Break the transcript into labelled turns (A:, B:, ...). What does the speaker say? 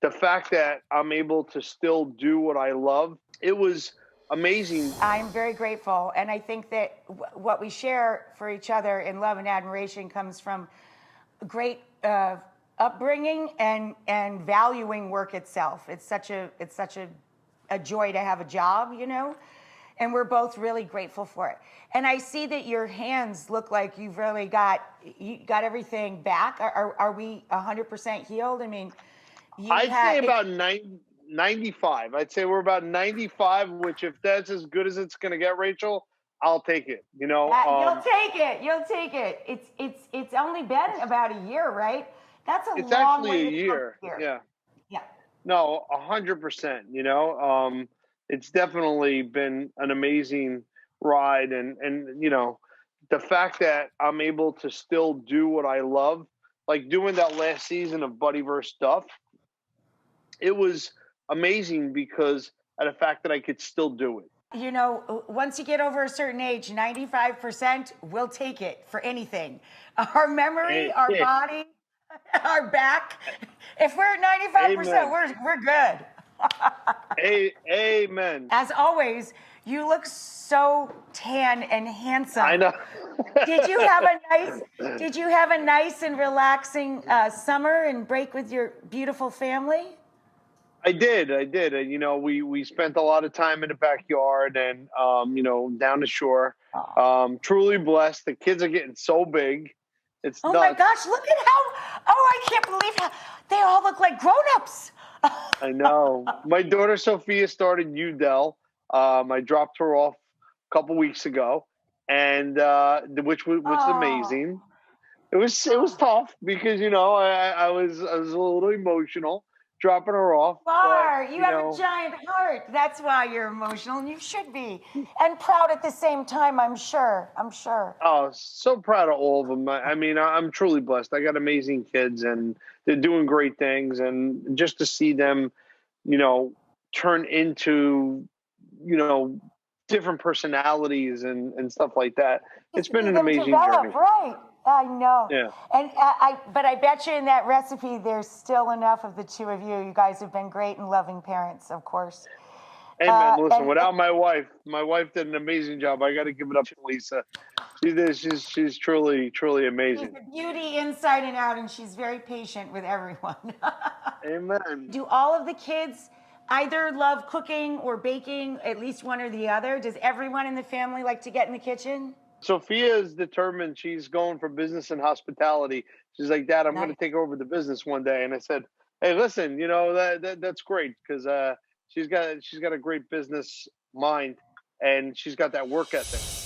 A: the fact that I'm able to still do what I love, it was amazing.
B: I'm very grateful. And I think that what we share for each other in love and admiration comes from great upbringing and valuing work itself. It's such a joy to have a job, you know, and we're both really grateful for it. And I see that your hands look like you've really got everything back. Are we 100% healed? I mean,
A: I'd say about 95. I'd say we're about 95, which if that's as good as it's going to get, Rachel, I'll take it. You know,
B: you'll take it. You'll take it. It's only been about a year, right? That's
A: it's
B: long
A: actually
B: way
A: a
B: to
A: year.
B: come here.
A: Yeah.
B: Yeah.
A: No, 100%. You know, it's definitely been an amazing ride, and you know, the fact that I'm able to still do what I love, like doing that last season of Buddy vs. Stuff, it was amazing because of the fact that I could still do it.
B: You know, once you get over a certain age, 95% will take it for anything. Our memory, our body, our back. If we're at 95%, we're good.
A: Amen.
B: As always, you look so tan and handsome.
A: I know.
B: Did you have a nice and relaxing summer and break with your beautiful family?
A: I did. You know, we spent a lot of time in the backyard and, you know, down the shore. Truly blessed. The kids are getting so big. It's
B: nuts. My gosh, look at I can't believe how they all look like grown-ups.
A: I know. My daughter Sophia started UDEL. I dropped her off a couple weeks ago, and which was amazing. It was tough because, you know, I was a little emotional dropping her off.
B: You have a giant heart. That's why you're emotional, and you should be, and proud at the same time. I'm sure.
A: Oh, so proud of all of them. I mean, I'm truly blessed. I got amazing kids, and they're doing great things. And just to see them, you know, turn into, you know, different personalities and stuff like that. It's been an amazing journey.
B: Right. I know.
A: Yeah.
B: And but I bet you in that recipe, there's still enough of the two of you. You guys have been great and loving parents, of course.
A: Amen. Listen, without my wife did an amazing job. I got to give it up to Lisa. She did. She's truly amazing.
B: She's a beauty inside and out, and she's very patient with everyone.
A: Amen.
B: Do all of the kids either love cooking or baking, at least one or the other? Does everyone in the family like to get in the kitchen?
A: Sophia is determined. She's going for business and hospitality. She's like, Dad, I'm going to take over the business one day. And I said, hey, listen, you know, that's great because she's got a great business mind and she's got that work ethic.